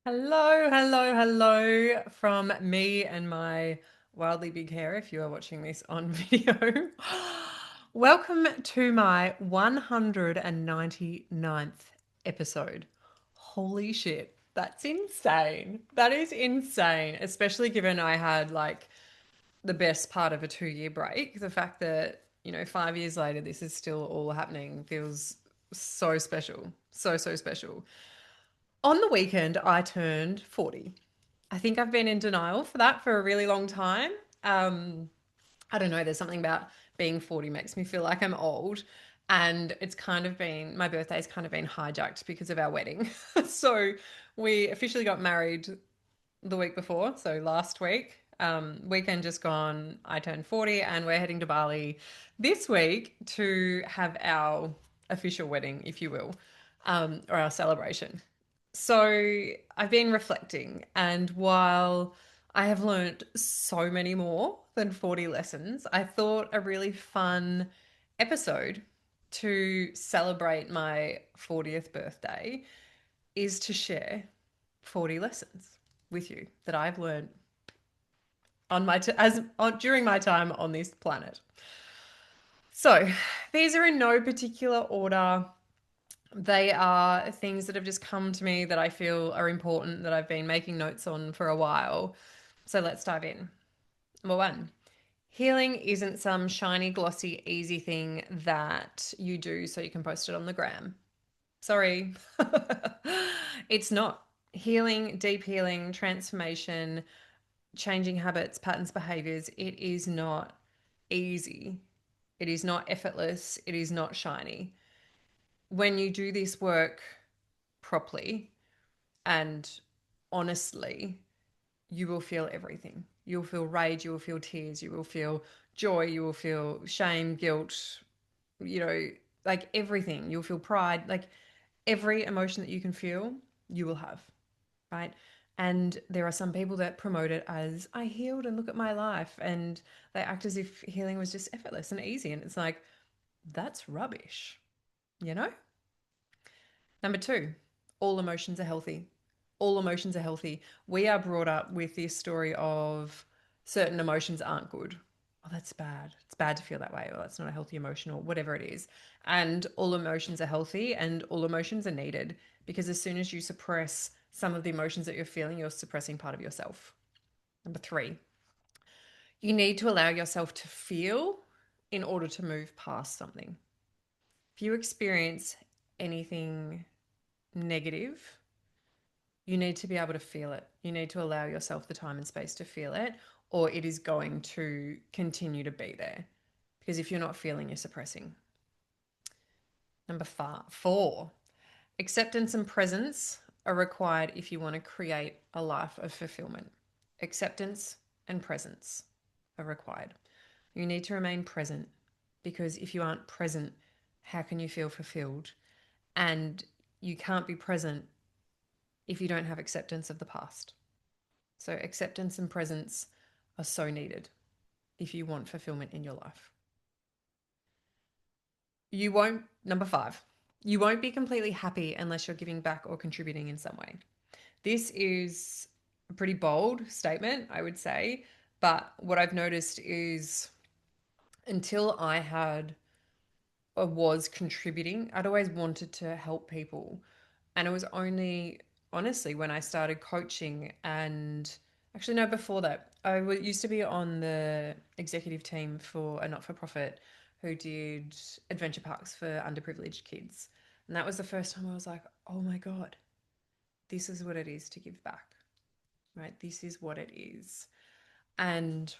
Hello, hello, hello from me and my wildly big hair if you are watching this on video. Welcome to my 199th episode. Holy shit, that's insane. That is insane, especially given I had like the best part of a 2 year break. The fact that, 5 years later, this is still all happening feels so special. So, so special. On the weekend, I turned 40. I think I've been in denial for that for a really long time. Um, I don't know, there's something about being 40 makes me feel like I'm old. And it's kind of been, my birthday's kind of been hijacked because of our wedding. So we officially got married the week before, so last week. Weekend just gone, I turned 40 and we're heading to Bali this week to have our official wedding, if you will, or our celebration. So I've been reflecting, and while I have learned so many more than 40 lessons, I thought a really fun episode to celebrate my 40th birthday is to share 40 lessons with you that I've learned on my during my time on this planet. So, these are in no particular order. They are things that have just come to me that I feel are important that I've been making notes on for a while. So, let's dive in. Number one, healing isn't some shiny, glossy, easy thing that you do so you can post it on the gram. Sorry. It's not. Healing, deep healing, transformation, changing habits, patterns, behaviors, it is not easy. It is not effortless. It is not shiny. When you do this work properly and honestly, you will feel everything. You'll feel rage, you will feel tears, you will feel joy, you will feel shame, guilt, you know, like everything. You'll feel pride, like every emotion that you can feel, you will have, right? And there are some people that promote it as I healed and look at my life, and they act as if healing was just effortless and easy. And it's like, that's rubbish, you know? Number two, all emotions are healthy. All emotions are healthy. We are brought up with this story of certain emotions aren't good. Oh, that's bad. It's bad to feel that way. Or that's not a healthy emotion, or whatever it is. And all emotions are healthy and all emotions are needed, because as soon as you suppress some of the emotions that you're feeling, you're suppressing part of yourself. Number three, you need to allow yourself to feel in order to move past something. If you experience anything negative, you need to be able to feel it. You need to allow yourself the time and space to feel it, or it is going to continue to be there. Because if you're not feeling, you're suppressing. Number four, acceptance and presence are required if you want to create a life of fulfillment. Acceptance and presence are required. You need to remain present, because if you aren't present, how can you feel fulfilled? And you can't be present if you don't have acceptance of the past. So, acceptance and presence are so needed if you want fulfillment in your life. You won't, number five, you won't be completely happy unless you're giving back or contributing in some way. This is a pretty bold statement, I would say. But what I've noticed is until I had or was contributing, I'd always wanted to help people. And it was only honestly when I started coaching, and actually, no, before that, used to be on the executive team for a not for profit who did adventure parks for underprivileged kids. And that was the first time I was like, oh my God, this is what it is to give back, right? This is what it is. And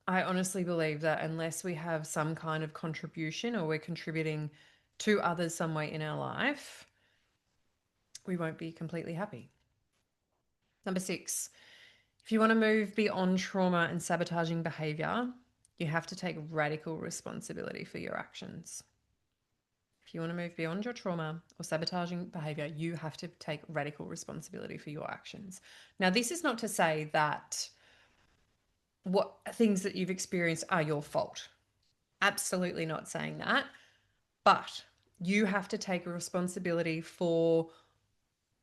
I honestly believe that unless we have some kind of contribution or we're contributing to others some way in our life, we won't be completely happy. Number six, if you want to move beyond trauma and sabotaging behavior, you have to take radical responsibility for your actions. If you want to move beyond your trauma or sabotaging behavior, you have to take radical responsibility for your actions. Now, this is not to say that what things that you've experienced are your fault. Absolutely not saying that. But you have to take a responsibility for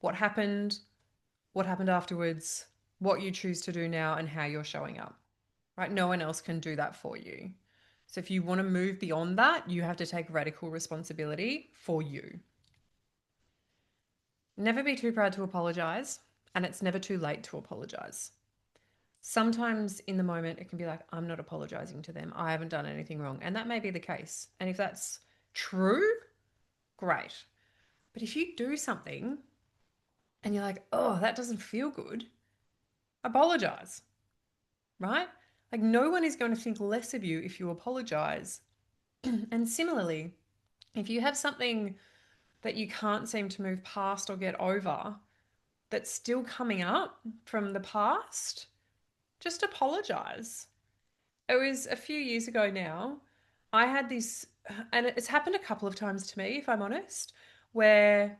what happened, what happened afterwards, what you choose to do now, and how you're showing up, right? No one else can do that for you. So if you want to move beyond that, you have to take radical responsibility for you. Never be too proud to apologize, and it's never too late to apologize. Sometimes in the moment, it can be like, I'm not apologizing to them. I haven't done anything wrong. And that may be the case. And if that's true, great. But if you do something and you're like, oh, that doesn't feel good, apologize, right? Like, no one is going to think less of you if you apologize. And similarly, if you have something that you can't seem to move past or get over that's still coming up from the past, just apologize. It was a few years ago now. I had this, and it's happened a couple of times to me, if I'm honest, where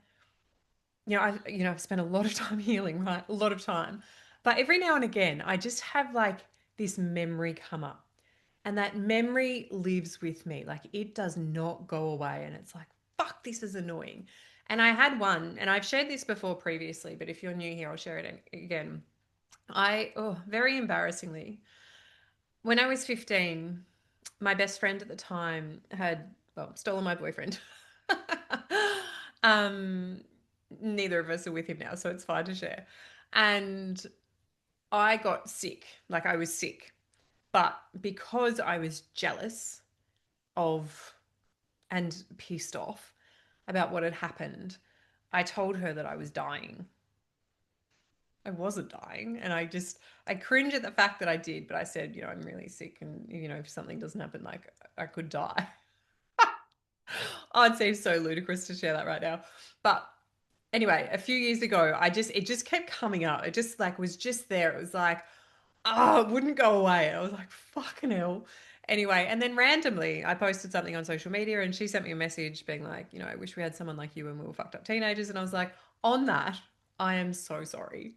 I've spent a lot of time healing, right? A lot of time. But every now and again, I just have like this memory come up. And that memory lives with me. Like it does not go away. And it's like, fuck, this is annoying. And I had one, and I've shared this before previously, but if you're new here, I'll share it again. Very embarrassingly, when I was 15, my best friend at the time had, well, stolen my boyfriend. um, Neither of us are with him now, so it's fine to share. And I got sick, like I was sick. But because I was jealous of and pissed off about what had happened, I told her that I was dying. I wasn't dying. And I cringe at the fact that I did, but I said, I'm really sick and, if something doesn't happen, like I could die. Oh, it seems so ludicrous to share that right now. But anyway, a few years ago, it just kept coming up. It just like was just there. It was like, oh, it wouldn't go away. I was like, fucking hell. Anyway, and then randomly I posted something on social media and she sent me a message being like, I wish we had someone like you when we were fucked up teenagers. And I was like, on that, I am so sorry.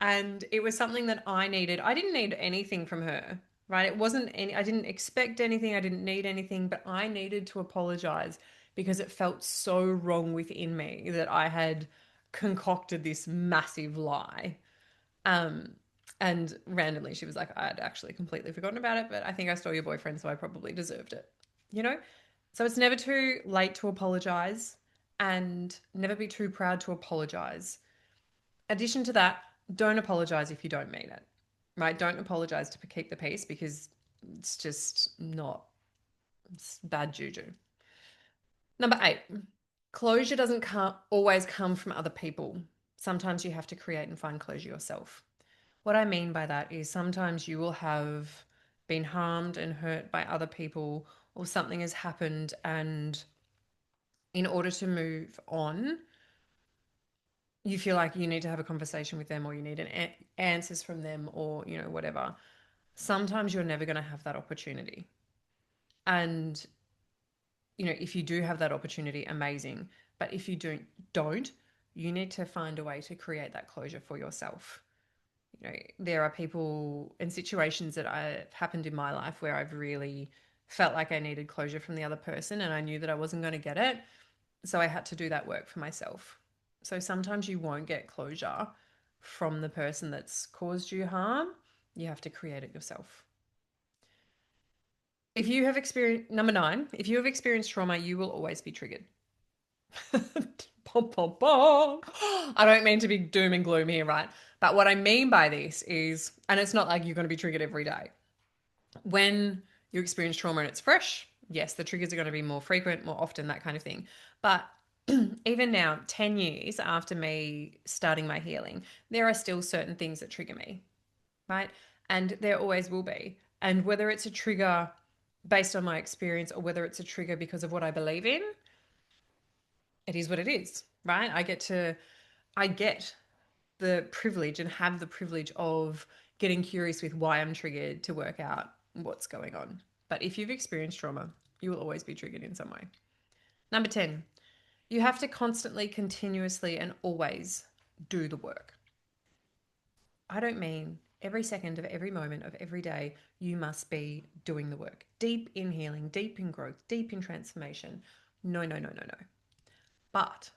And it was something that I needed. I didn't need anything from her, right? It wasn't any, I didn't expect anything. I didn't need anything, but I needed to apologize because it felt so wrong within me that I had concocted this massive lie. Um, and randomly she was like, I had actually completely forgotten about it, but I think I stole your boyfriend, so I probably deserved it. You know? So it's never too late to apologize and never be too proud to apologize. Addition to that, don't apologize if you don't mean it, right? Don't apologize to keep the peace because it's just not, it's bad juju. Number 8, closure doesn't always come from other people. Sometimes you have to create and find closure yourself. What I mean by that is sometimes you will have been harmed and hurt by other people, or something has happened, and in order to move on, you feel like you need to have a conversation with them or you need answers from them or, whatever. Sometimes you're never going to have that opportunity. And, if you do have that opportunity, amazing. But if you don't, you need to find a way to create that closure for yourself. There are people and situations that have happened in my life where I've really felt like I needed closure from the other person and I knew that I wasn't going to get it. So I had to do that work for myself. So sometimes you won't get closure from the person that's caused you harm. You have to create it yourself. If you have experienced, number 9, if you have experienced trauma, you will always be triggered. Pom, pom, pom. I don't mean to be doom and gloom here, right? But what I mean by this is, and it's not like you're going to be triggered every day. When you experience trauma and it's fresh, yes, the triggers are going to be more frequent, more often, that kind of thing. But even now, 10 years after me starting my healing, there are still certain things that trigger me, right? And there always will be. And whether it's a trigger based on my experience or whether it's a trigger because of what I believe in, it is what it is, right? I get the privilege and have the privilege of getting curious with why I'm triggered to work out what's going on. But if you've experienced trauma, you will always be triggered in some way. Number 10, you have to constantly, continuously, and always do the work. I don't mean every second of every moment of every day, you must be doing the work. Deep in healing, deep in growth, deep in transformation. No, no, no, no, no. But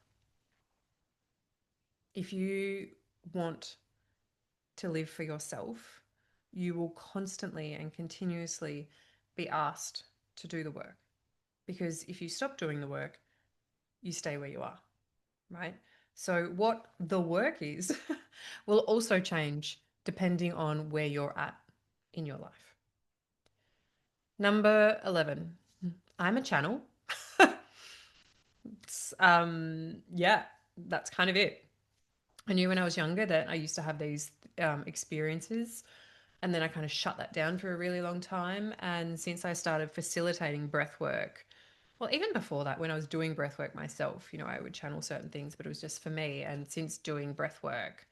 if you want to live for yourself, you will constantly and continuously be asked to do the work. Because if you stop doing the work, you stay where you are, right? So, what the work is will also change depending on where you're at in your life. Number 11, I'm a channel. Yeah, that's kind of it. I knew when I was younger that I used to have these experiences, and then I kind of shut that down for a really long time. And since I started facilitating breath work, well, even before that, when I was doing breath work myself, I would channel certain things, but it was just for me. And since doing breath work,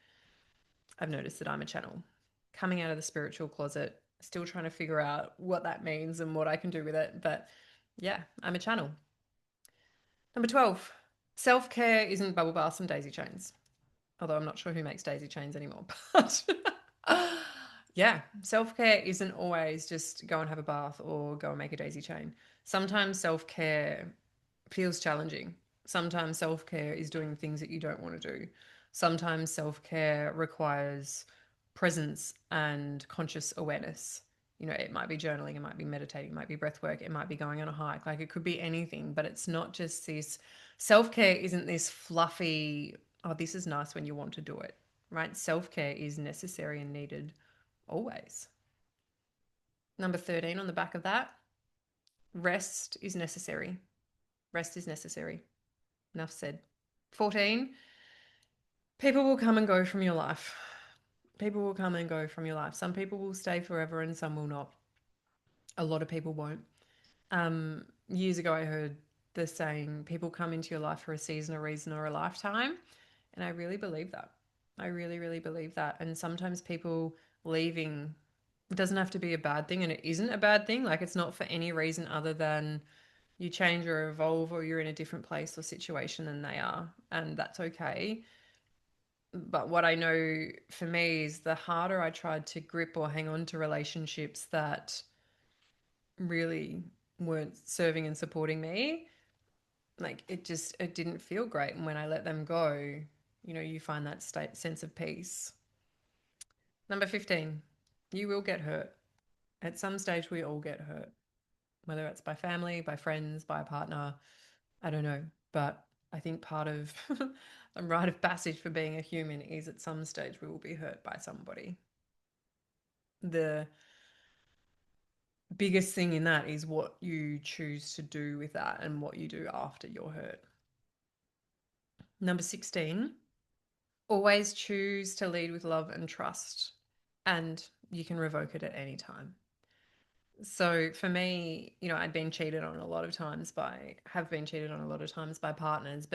I've noticed that I'm a channel coming out of the spiritual closet, still trying to figure out what that means and what I can do with it. But yeah, I'm a channel. Number 12, self care isn't bubble baths and daisy chains. Although I'm not sure who makes daisy chains anymore. But yeah, self care isn't always just go and have a bath or go and make a daisy chain. Sometimes self care feels challenging. Sometimes self care is doing things that you don't want to do. Sometimes self care requires presence and conscious awareness. It might be journaling, it might be meditating, it might be breath work, it might be going on a hike. Like it could be anything, but it's not just this. Self care isn't this fluffy, oh, this is nice when you want to do it, right? Self care is necessary and needed always. Number 13 on the back of that, rest is necessary. Rest is necessary. Enough said. 14, people will come and go from your life. People will come and go from your life. Some people will stay forever and some will not. A lot of people won't. Years ago, I heard the saying, people come into your life for a season, a reason, or a lifetime. And I really believe that. I really, really believe that. And sometimes people leaving, it doesn't have to be a bad thing, and it isn't a bad thing. Like it's not for any reason other than you change or evolve or you're in a different place or situation than they are. And that's okay. But what I know for me is the harder I tried to grip or hang on to relationships that really weren't serving and supporting me, like it didn't feel great. And when I let them go, you find that sense of peace. Number 15, you will get hurt. At some stage, we all get hurt, whether it's by family, by friends, by a partner. I don't know. But I think part of the rite of passage for being a human is at some stage we will be hurt by somebody. The biggest thing in that is what you choose to do with that and what you do after you're hurt. Number 16, always choose to lead with love and trust, and you can revoke it at any time. So for me, I'd been cheated on a lot of times have been cheated on a lot of times by partners,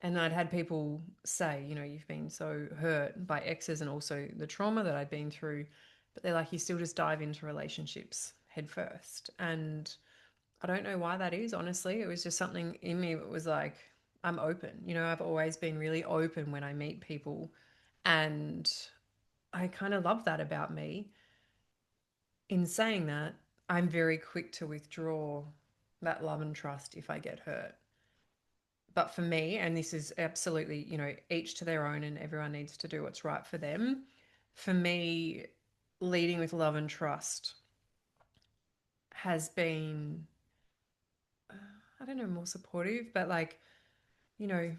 and I'd had people say, you've been so hurt by exes and also the trauma that I'd been through, but they're like, you still just dive into relationships head first. And I don't know why that is, honestly. It was just something in me that was like, I'm open. I've always been really open when I meet people. And I kind of love that about me. In saying that, I'm very quick to withdraw that love and trust if I get hurt. But for me, and this is absolutely, each to their own and everyone needs to do what's right for them. For me, leading with love and trust has been, I don't know, more supportive, but like, you know,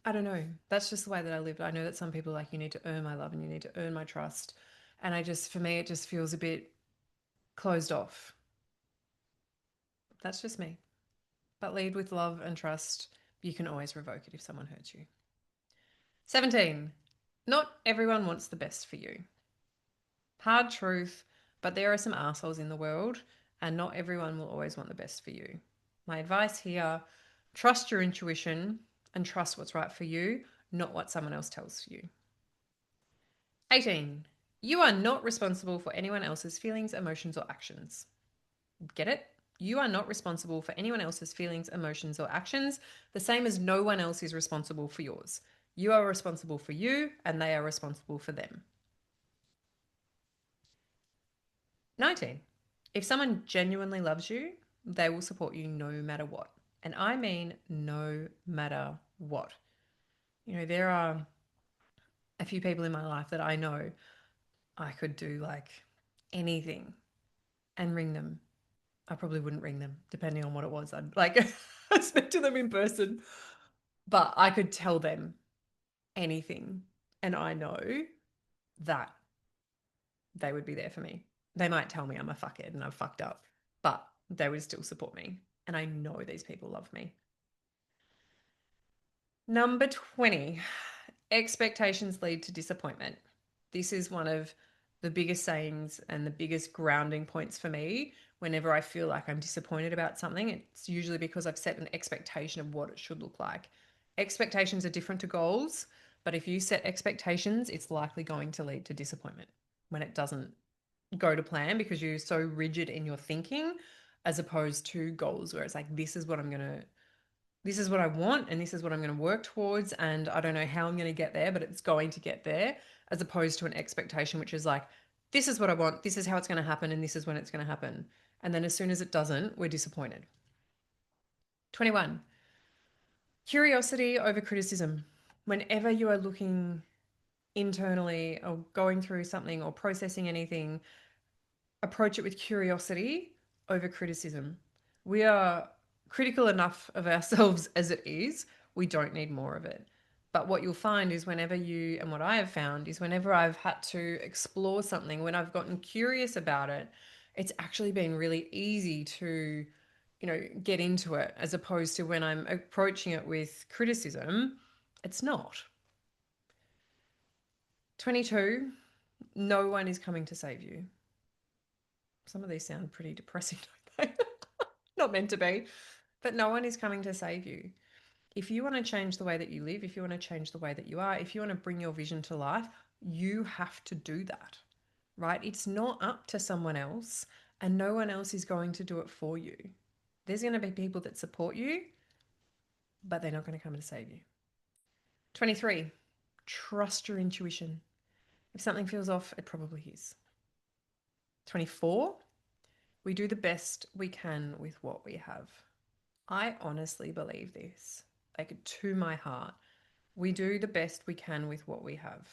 I don't know. That's just the way that I live. I know that some people are like, you need to earn my love and you need to earn my trust. And for me, it just feels a bit closed off. That's just me. But lead with love and trust. You can always revoke it if someone hurts you. 17. Not everyone wants the best for you. Hard truth, but there are some assholes in the world, and not everyone will always want the best for you. My advice here, trust your intuition and trust what's right for you, not what someone else tells you. 18. You are not responsible for anyone else's feelings, emotions, or actions. Get it? You are not responsible for anyone else's feelings, emotions, or actions, the same as no one else is responsible for yours. You are responsible for you, and they are responsible for them. 19. If someone genuinely loves you, they will support you no matter what. And I mean no matter what. There are a few people in my life that I know I could do like anything and ring them. I probably wouldn't ring them, depending on what it was. I'd like speak to them in person, but I could tell them anything, and I know that they would be there for me. They might tell me I'm a fuckhead and I've fucked up, but they would still support me. And I know these people love me. Number 20, expectations lead to disappointment. This is one of the biggest sayings and the biggest grounding points for me. Whenever I feel like I'm disappointed about something, it's usually because I've set an expectation of what it should look like. Expectations are different to goals, but if you set expectations, it's likely going to lead to disappointment when it doesn't go to plan because you're so rigid in your thinking, as opposed to goals where it's like, this is what I want and this is what I'm going to work towards. And I don't know how I'm going to get there, but it's going to get there, as opposed to an expectation, which is like, this is what I want, this is how it's going to happen, and this is when it's going to happen. And then as soon as it doesn't, we're disappointed. 21, curiosity over criticism. Whenever you are looking internally or going through something or processing anything, approach it with curiosity over criticism. We are critical enough of ourselves as it is. We don't need more of it. But what you'll find is whenever you, and what I have found is whenever I've had to explore something, when I've gotten curious about it, it's actually been really easy to, get into it, as opposed to when I'm approaching it with criticism, it's not. 22, no one is coming to save you. Some of these sound pretty depressing, don't they? Not meant to be, but no one is coming to save you. If you want to change the way that you live, if you want to change the way that you are, if you want to bring your vision to life, you have to do that, right? It's not up to someone else, and no one else is going to do it for you. There's going to be people that support you, but they're not going to come to save you. 23, trust your intuition. If something feels off, it probably is. 24, we do the best we can with what we have. I honestly believe this, like to my heart. We do the best we can with what we have.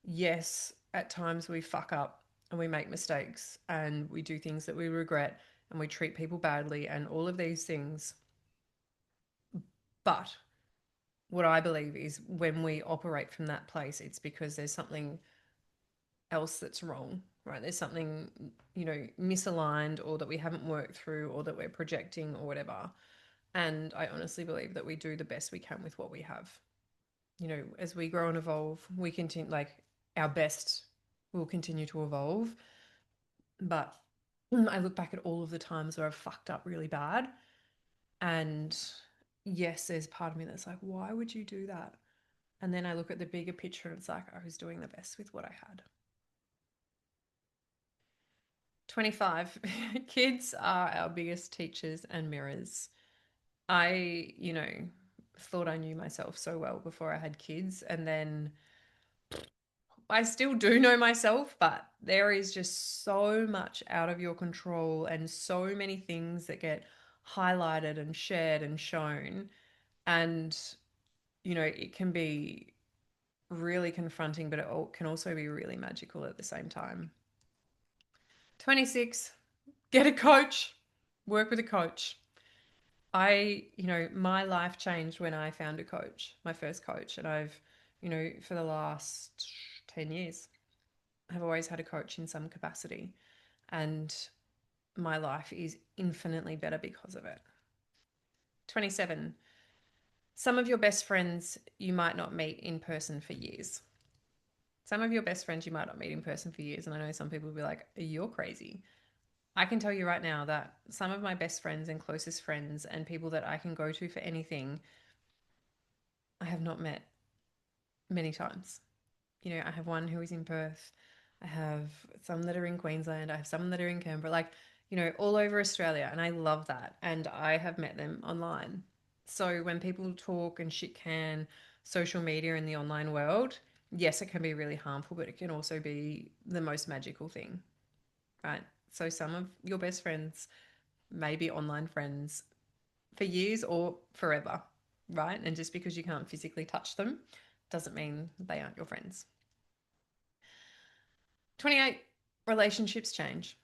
Yes, at times we fuck up and we make mistakes and we do things that we regret and we treat people badly and all of these things. But what I believe is when we operate from that place, it's because there's something else that's wrong, right? There's something, misaligned or that we haven't worked through or that we're projecting or whatever. And I honestly believe that we do the best we can with what we have. As we grow and evolve, we continue, like, our best will continue to evolve. But I look back at all of the times where I've fucked up really bad. And yes, there's part of me that's like, why would you do that? And then I look at the bigger picture and it's like, I was doing the best with what I had. 25, kids are our biggest teachers and mirrors. I, thought I knew myself so well before I had kids. And then I still do know myself, but there is just so much out of your control and so many things that get highlighted and shared and shown. And, it can be really confronting, but it can also be really magical at the same time. 26, get a coach, work with a coach. My life changed when I found a coach, my first coach. And I've, for the last 10 years, I've always had a coach in some capacity. And my life is infinitely better because of it. 27, some of your best friends you might not meet in person for years. Some of your best friends you might not meet in person for years. And I know some people will be like, you're crazy. I can tell you right now that some of my best friends and closest friends and people that I can go to for anything, I have not met many times. I have one who is in Perth. I have some that are in Queensland. I have some that are in Canberra, like, all over Australia. And I love that. And I have met them online. So when people talk and shit can social media in the online world, yes, it can be really harmful, but it can also be the most magical thing, right? So some of your best friends may be online friends for years or forever, right? And just because you can't physically touch them, Doesn't mean they aren't your friends. 28, relationships change.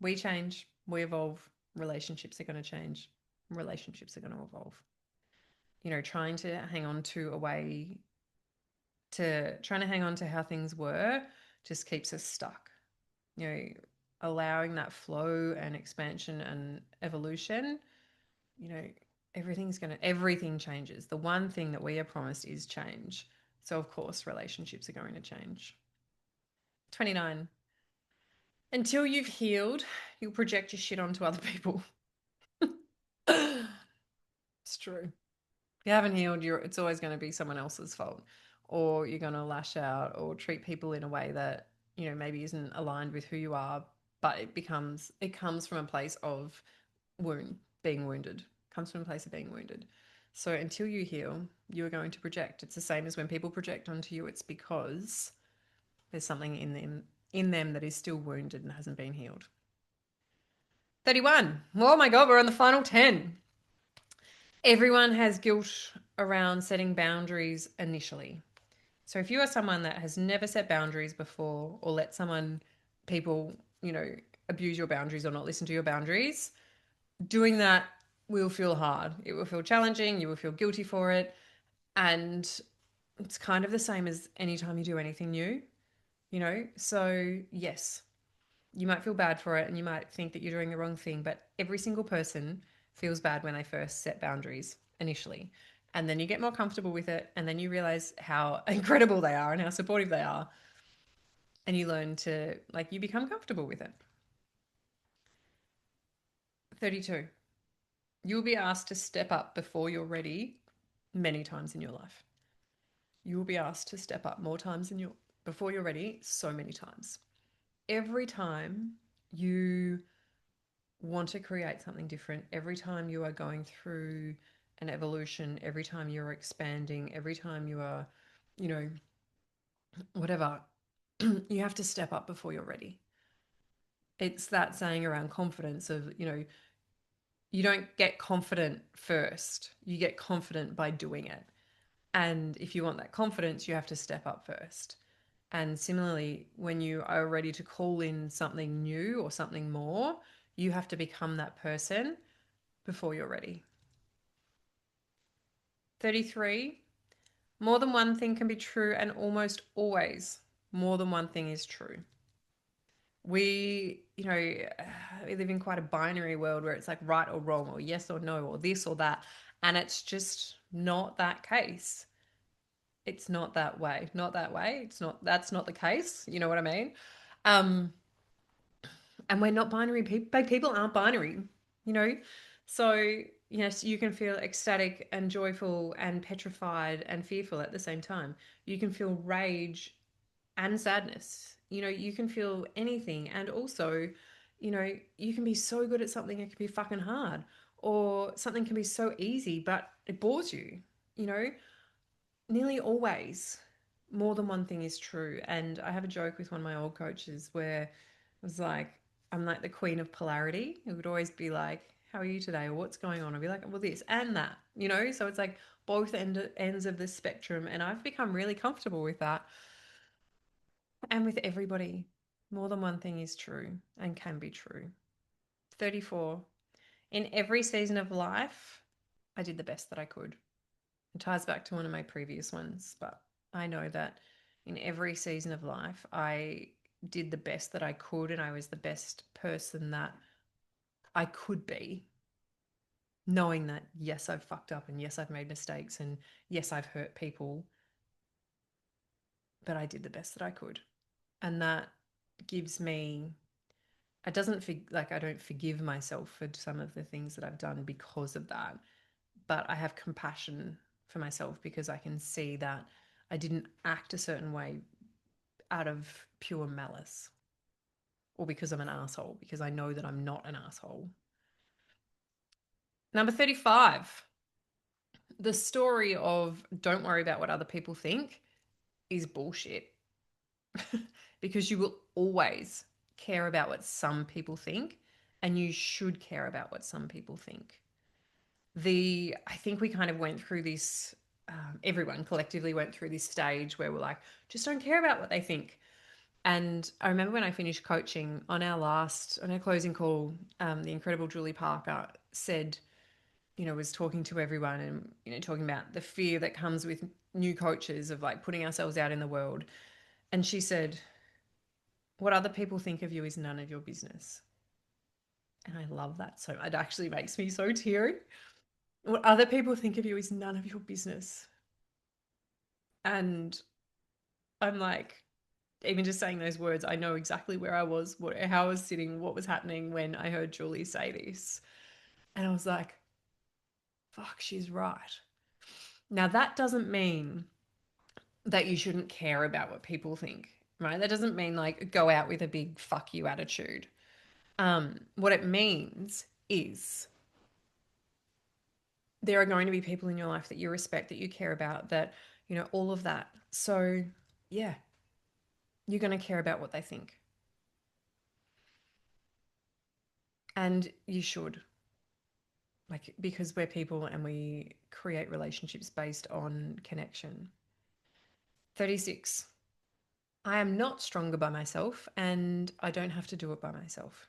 We change, we evolve, relationships are going to change, relationships are going to evolve. Trying to hang on to a way trying to hang on to how things were just keeps us stuck. You know, allowing that flow and expansion and evolution, you know, everything changes. The one thing that we are promised is change. So of course relationships are going to change. 29. Until you've healed, you'll project your shit onto other people. It's true. If you haven't healed, it's always going to be someone else's fault. Or you're going to lash out or treat people in a way that, maybe isn't aligned with who you are, but it comes from a place of being wounded. It comes from a place of being wounded. So until you heal, you are going to project. It's the same as when people project onto you, it's because there's something in them that is still wounded and hasn't been healed. 31. Oh my God, we're on the final 10. Everyone has guilt around setting boundaries initially. So if you are someone that has never set boundaries before or let people, abuse your boundaries or not listen to your boundaries, doing that will feel hard. It will feel challenging. You will feel guilty for it. And it's kind of the same as anytime you do anything new, So yes, you might feel bad for it and you might think that you're doing the wrong thing, but every single person feels bad when they first set boundaries initially. And then you get more comfortable with it. And then you realize how incredible they are and how supportive they are. And you learn to, you become comfortable with it. 32. You will be asked to step up before you're ready many times in your life. You will be asked to step up more times before you're ready, so many times. Every time you want to create something different, every time you are going through an evolution, every time you're expanding, every time you are, whatever, you have to step up before you're ready. It's that saying around confidence of, you don't get confident first, you get confident by doing it. And if you want that confidence, you have to step up first. And similarly, when you are ready to call in something new or something more, you have to become that person before you're ready. 33. More than one thing can be true, and almost always more than one thing is true. We live in quite a binary world where it's like right or wrong or yes or no or this or that. And it's just not that case. It's not that way. Not that way. That's not the case. You know what I mean? Um, and we're not binary people. People aren't binary, you know? So, yes, you can feel ecstatic and joyful and petrified and fearful at the same time. You can feel rage and sadness. You can feel anything. And also, you can be so good at something, it can be fucking hard. Or something can be so easy, but it bores you. You know, nearly always more than one thing is true. And I have a joke with one of my old coaches where it was like, I'm like the queen of polarity. It would always be like, how are you today? Or what's going on? I'd be like, well, this and that, So it's like both ends of the spectrum. And I've become really comfortable with that. And with everybody, more than one thing is true and can be true. 34. In every season of life, I did the best that I could. It ties back to one of my previous ones, but I know that in every season of life, I did the best that I could and I was the best person that I could be, knowing that, yes, I've fucked up and yes, I've made mistakes and yes, I've hurt people, but I did the best that I could. And that gives me, it doesn't I don't forgive myself for some of the things that I've done because of that, but I have compassion for myself because I can see that I didn't act a certain way out of pure malice or because I'm an asshole, because I know that I'm not an asshole. Number 35. The story of don't worry about what other people think is bullshit because you will always care about what some people think and you should care about what some people think. I think we kind of went through this everyone collectively went through this stage where we're like, just don't care about what they think. And I remember when I finished coaching on our closing call, the incredible Julie Parker said, was talking to everyone and, talking about the fear that comes with new coaches of like putting ourselves out in the world. And she said, what other people think of you is none of your business. And I love that so much. It actually makes me so teary. What other people think of you is none of your business. And I'm like, even just saying those words, I know exactly where I was, how I was sitting, what was happening when I heard Julie say this. And I was like, fuck, she's right. Now, that doesn't mean that you shouldn't care about what people think, right? That doesn't mean like go out with a big fuck you attitude. What it means is there are going to be people in your life that you respect, that you care about, that, all of that. So, yeah, you're going to care about what they think. And you should, like, because we're people and we create relationships based on connection. 36. I am not stronger by myself and I don't have to do it by myself.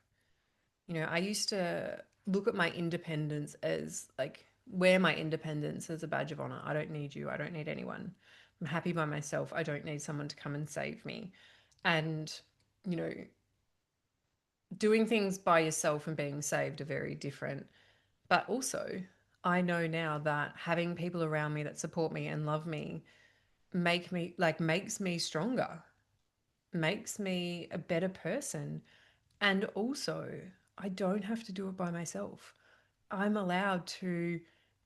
I used to look at my independence as like, wear my independence as a badge of honor. I don't need you. I don't need anyone. I'm happy by myself. I don't need someone to come and save me. And, you know, doing things by yourself and being saved are very different. But also, I know now that having people around me that support me and love me makes me stronger, makes me a better person. And also, I don't have to do it by myself. I'm allowed to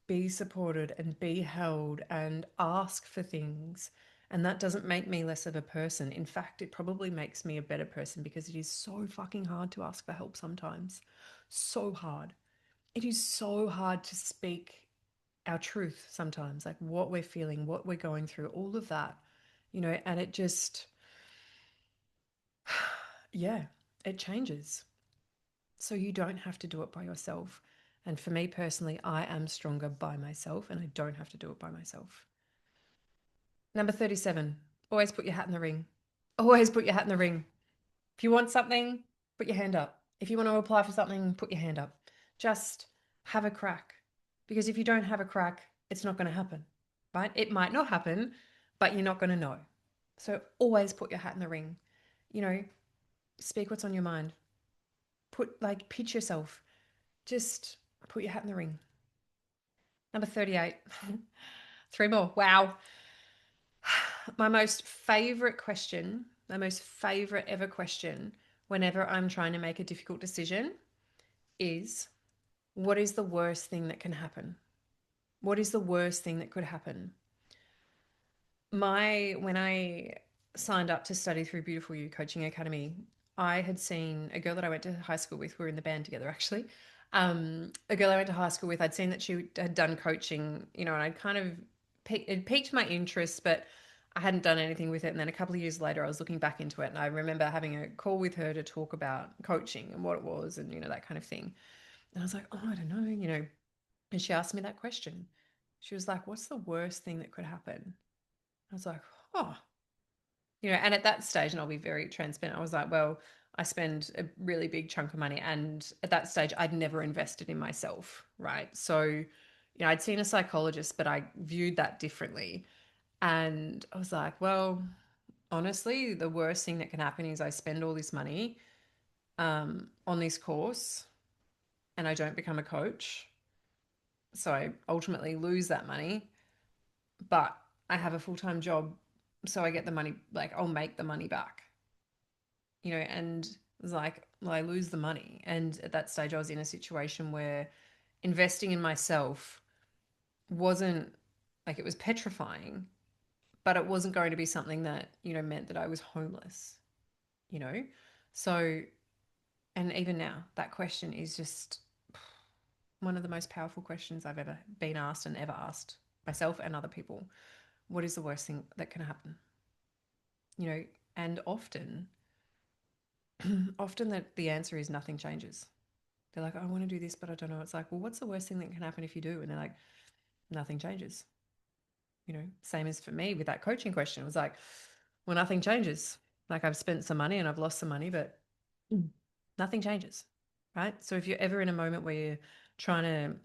be supported and be held and ask for things. And that doesn't make me less of a person. In fact, it probably makes me a better person because it is so fucking hard to ask for help sometimes. So hard. It is so hard to speak our truth sometimes, like what we're feeling, what we're going through, all of that, and it just, yeah, it changes. So you don't have to do it by yourself. And for me personally, I am stronger by myself and I don't have to do it by myself. Number 37, always put your hat in the ring. Always put your hat in the ring. If you want something, put your hand up. If you want to apply for something, put your hand up. Just have a crack. Because if you don't have a crack, it's not going to happen, right? It might not happen, but you're not going to know. So always put your hat in the ring. You know, speak what's on your mind. Pitch yourself. Just put your hat in the ring. Number 38. Three more. Wow. My most favorite ever question whenever I'm trying to make a difficult decision is, what is the worst thing that can happen? What is the worst thing that could happen? When I signed up to study through Beautiful You Coaching Academy, I had seen a girl that I went to high school with. We were in the band together, actually. A girl I went to high school with, I'd seen that she had done coaching, and I'd kind of it piqued my interest, but I hadn't done anything with it. And then a couple of years later, I was looking back into it, and I remember having a call with her to talk about coaching and what it was, and that kind of thing. And I was like, oh, I don't know. And she asked me that question. She was like, "What's the worst thing that could happen?" I was like, "Oh." And at that stage, and I'll be very transparent, I was like, well, I spend a really big chunk of money. And at that stage, I'd never invested in myself, right? So, I'd seen a psychologist, but I viewed that differently. And I was like, well, honestly, the worst thing that can happen is I spend all this money on this course and I don't become a coach. So I ultimately lose that money, but I have a full time job. So I get the money, like I'll make the money back, and it was like, well, I lose the money. And at that stage, I was in a situation where investing in myself wasn't like, it was petrifying, but it wasn't going to be something that, meant that I was homeless, you know? So, and even now, that question is just one of the most powerful questions I've ever been asked and ever asked myself and other people. What is the worst thing that can happen? You know, and often that the answer is nothing changes. They're like, oh, I want to do this, but I don't know. It's like, well, what's the worst thing that can happen if you do? And they're like, nothing changes. Same as for me with that coaching question. It was like, well, nothing changes. Like I've spent some money and I've lost some money, but nothing changes, right? So if you're ever in a moment where you're trying to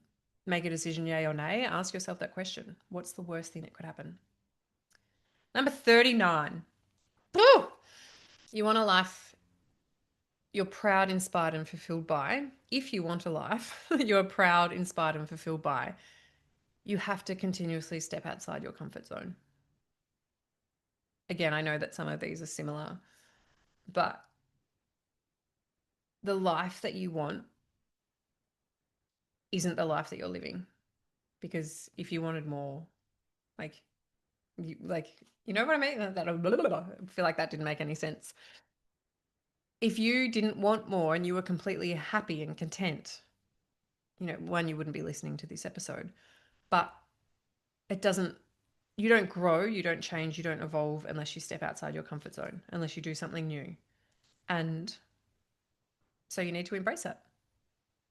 make a decision, yay or nay, ask yourself that question. What's the worst thing that could happen? Number 39. Woo! You want a life you're proud, inspired, and fulfilled by. If you want a life you're proud, inspired, and fulfilled by, you have to continuously step outside your comfort zone. Again, I know that some of these are similar, but the life that you want isn't the life that you're living. Because if you wanted more, like like you know what I mean? That I feel like that didn't make any sense. If you didn't want more and you were completely happy and content, one, you wouldn't be listening to this episode. But it doesn't you don't grow, you don't change, you don't evolve unless you step outside your comfort zone, unless you do something new. And so you need to embrace it.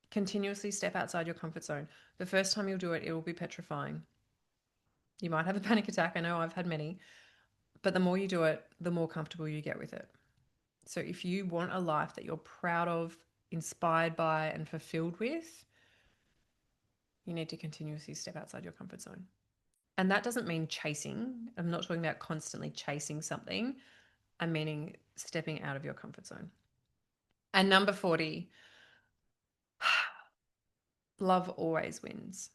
Continuously step outside your comfort zone. The first time you'll do it, it will be petrifying. You might have a panic attack. I know I've had many. But the more you do it, the more comfortable you get with it. So if you want a life that you're proud of, inspired by, and fulfilled with, you need to continuously step outside your comfort zone. And that doesn't mean chasing. I'm not talking about constantly chasing something. I'm meaning stepping out of your comfort zone. And number 40, love always wins.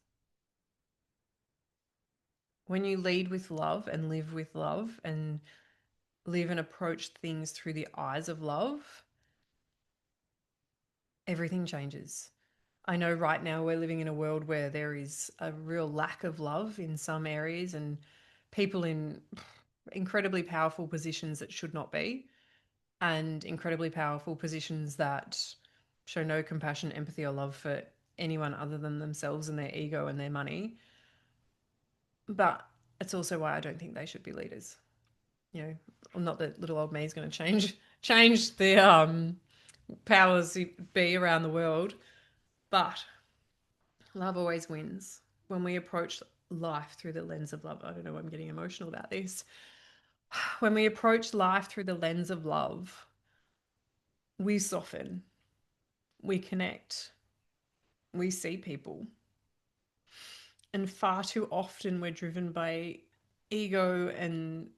When you lead with love and live with love and live and approach things through the eyes of love, everything changes. I know right now we're living in a world where there is a real lack of love in some areas and people in incredibly powerful positions that should not be, and incredibly powerful positions that show no compassion, empathy, or love for anyone other than themselves and their ego and their money. But it's also why I don't think they should be leaders. Not that little old me is going to change the powers be around the world, but love always wins. When we approach life through the lens of love, I don't know why I'm getting emotional about this. When we approach life through the lens of love, we soften, we connect, we see people. And far too often we're driven by ego and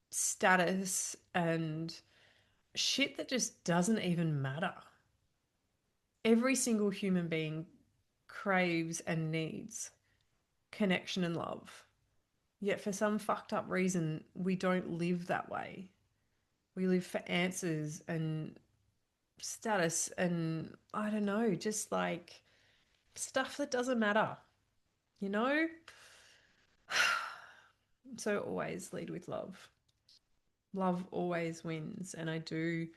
status and shit that just doesn't even matter. Every single human being craves and needs connection and love. Yet for some fucked up reason, we don't live that way. We live for answers and status and I don't know, just like stuff that doesn't matter, you know? So always lead with love. Love always wins. And I do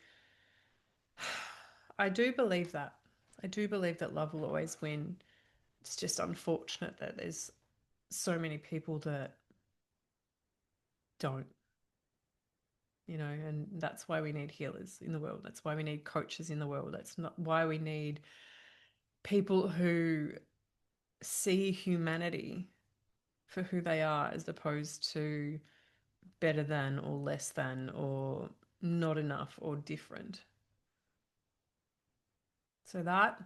believe that. I do believe that love will always win. It's just unfortunate that there's so many people that don't, and that's why we need healers in the world. That's why we need coaches in the world. That's not why we need people who see humanity for who they are as opposed to better than or less than or not enough or different. So that,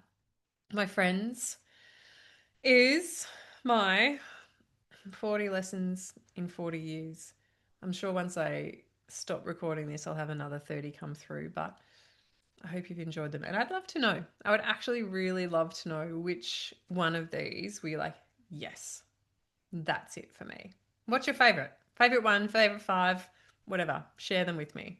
my friends, is my 40 lessons in 40 years. I'm sure once I stop recording this, I'll have another 30 come through, but I hope you've enjoyed them. And I'd love to know. I would actually really love to know which one of these were you like, yes, that's it for me. What's your favorite? Favorite one, favorite five, whatever. Share them with me.